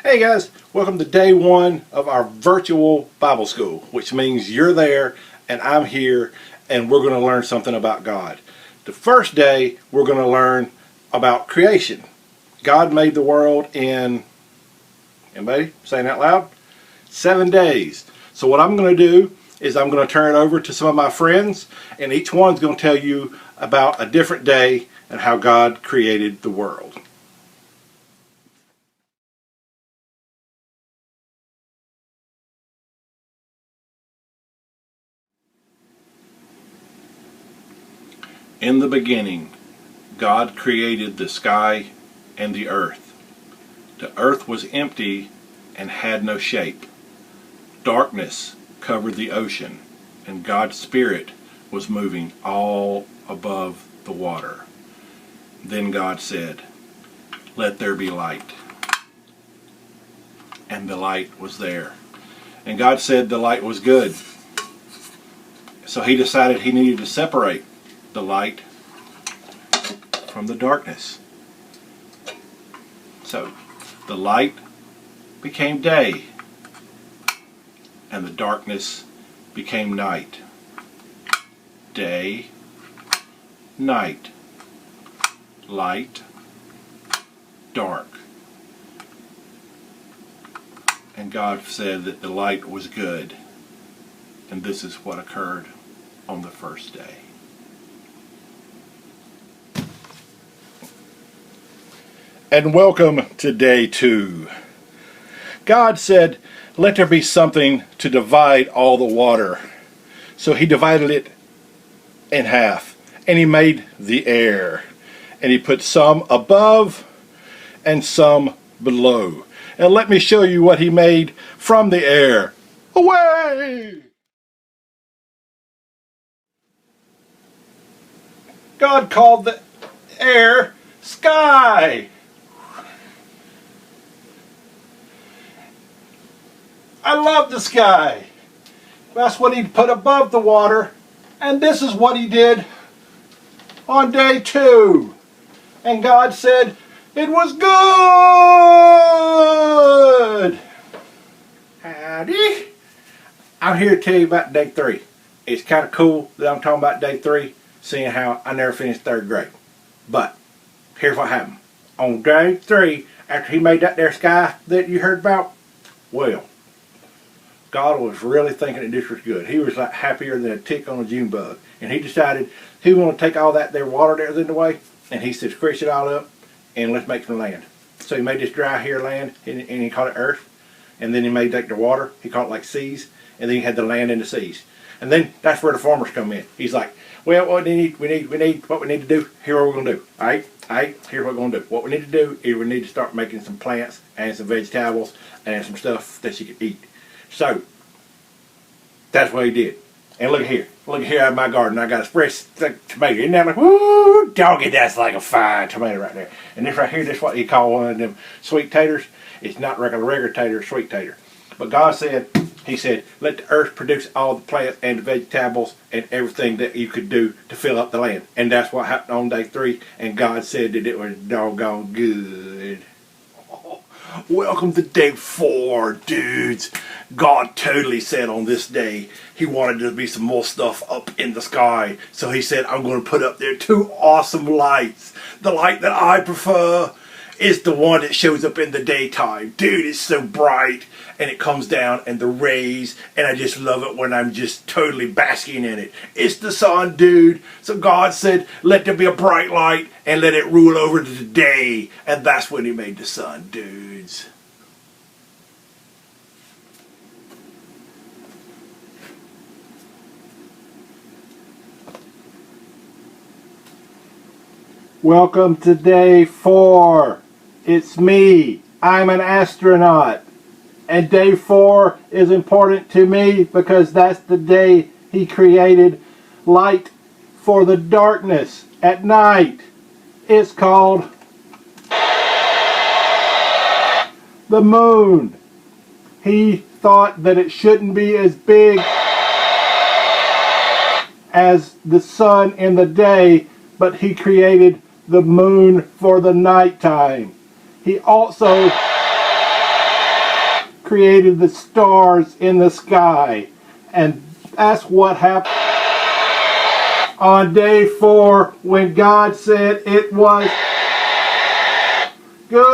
Hey guys, welcome to day one of our virtual Bible school, which means you're there and I'm here and we're going to learn something about God. The first day we're going to learn about creation. God made the world in, anybody saying out loud? 7 days. So what I'm going to do is I'm going to turn it over to some of my friends and each one's going to tell you about a different day and how God created the world. In the beginning, God created the sky and the earth. The earth was empty and had no shape. Darkness covered the ocean, and God's Spirit was moving all above the water. Then God said, "Let there be light." And the light was there. And God said the light was good. So he decided he needed to separate the light from the darkness. So the light became day and the darkness became night. Day, night, light, dark. And God said that the light was good. And this is what occurred on the first day. And welcome to day 2. God said, "Let there be something to divide all the water." So he divided it in half, and he made the air. And he put some above and some below. And let me show you what he made from the air. Away! God called the air sky. I love the sky. That's what he put above the water. And this is what he did on day 2. And God said, "It was good." Howdy. I'm here to tell you about day 3. It's kind of cool that I'm talking about day 3, seeing how I never finished 3rd grade. But here's what happened. On day 3, after he made that there sky that you heard about, well, God was really thinking that this was good. He was like happier than a tick on a June bug. And he decided he wanted to take all that there water that was in the way, and he said, "Scratch it all up and let's make some land." So he made this dry here land, and he called it earth. And then he made like the water, he called it like seas. And then he had the land in the seas. And then that's where the farmers come in. He's like, "Well, what we need what we need to do, here's what we're going to do. Alright, here's what we're going to do. What we need to do is we need to start making some plants and some vegetables and some stuff that you can eat." So, that's what he did. And look here out of my garden, I got a fresh tomato. Isn't that like, woo, doggy, that's like a fine tomato right there. And this right here, this is what you call one of them sweet taters. It's not regular tater, sweet tater. But God said, he said, "Let the earth produce all the plants and the vegetables and everything that you could do to fill up the land." And that's what happened on day 3. And God said that it was doggone good. Welcome to day 4, dudes. God totally said on this day he wanted there to be some more stuff up in the sky. So he said, "I'm going to put up there 2 awesome lights. The light that I prefer is the one that shows up in the daytime. Dude, it's so bright and it comes down and the rays, and I just love it when I'm just totally basking in it. It's the sun, dude." So God said, "Let there be a bright light and let it rule over the day." And that's when he made the sun, dudes. Welcome to day 4. It's me. I'm an astronaut. And day 4 is important to me because that's the day he created light for the darkness at night. It's called the moon. He thought that it shouldn't be as big as the sun in the day, but he created the moon for the nighttime. He also created the stars in the sky. And that's what happened on day 4 when God said it was good.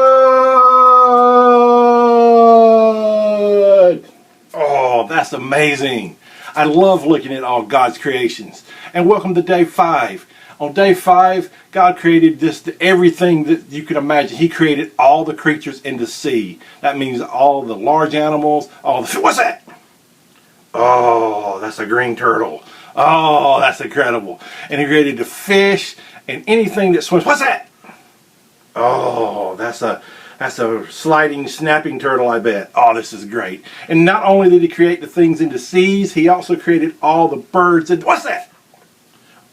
Oh, that's amazing. I love looking at all God's creations. And welcome to day 5. On day 5, God created everything that you could imagine. He created all the creatures in the sea. That means all the large animals, what's that? Oh, that's a green turtle. Oh, that's incredible. And he created the fish and anything that swims. What's that? Oh, that's a sliding, snapping turtle, I bet. Oh, this is great. And not only did he create the things in the seas, he also created all the birds. What's that?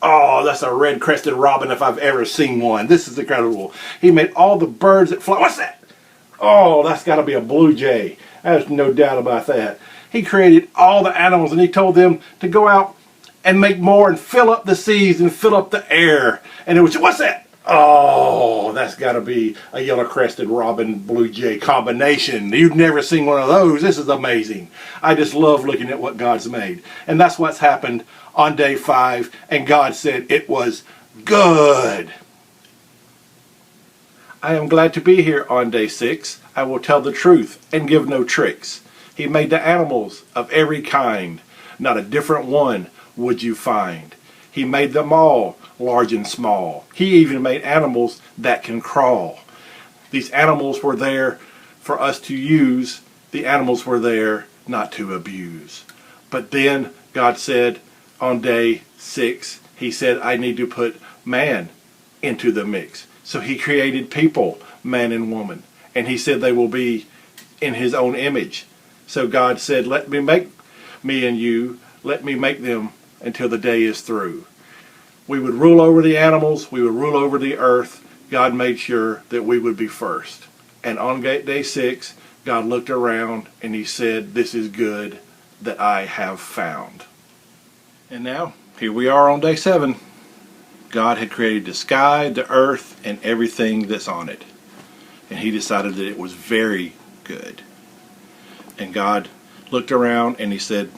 Oh, that's a red-crested robin if I've ever seen one. This is incredible. He made all the birds that fly. What's that? Oh, that's got to be a blue jay. There's no doubt about that. He created all the animals, and he told them to go out and make more and fill up the seas and fill up the air. And it was, what's that? Oh, that's got to be a yellow-crested robin blue jay combination. You've never seen one of those. This is amazing. I just love looking at what God's made. And that's what's happened on day 5. And God said it was good. I am glad to be here on day 6. I will tell the truth and give no tricks. He made the animals of every kind. Not a different one would you find. He made them all, large and small. He even made animals that can crawl. These animals were there for us to use. The animals were there not to abuse. But then God said on day 6, he said, I need to put man into the mix. So he created people, man and woman. And he said they will be in his own image. So God said, let me make me and you. Let me make them until the day is through. We would rule over the animals. We would rule over the earth. God made sure that we would be first. And on day 6, God looked around and he said, this is good that I have found. And now, here we are on day 7. God had created the sky, the earth, and everything that's on it. And he decided that it was very good. And God looked around and he said,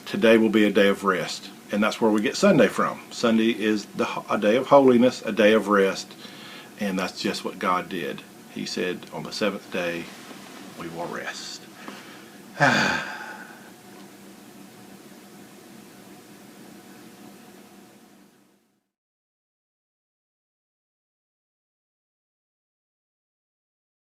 today will be a day of rest. And that's where we get Sunday from. Sunday is a day of holiness, a day of rest. And that's just what God did. He said, on the 7th day, we will rest.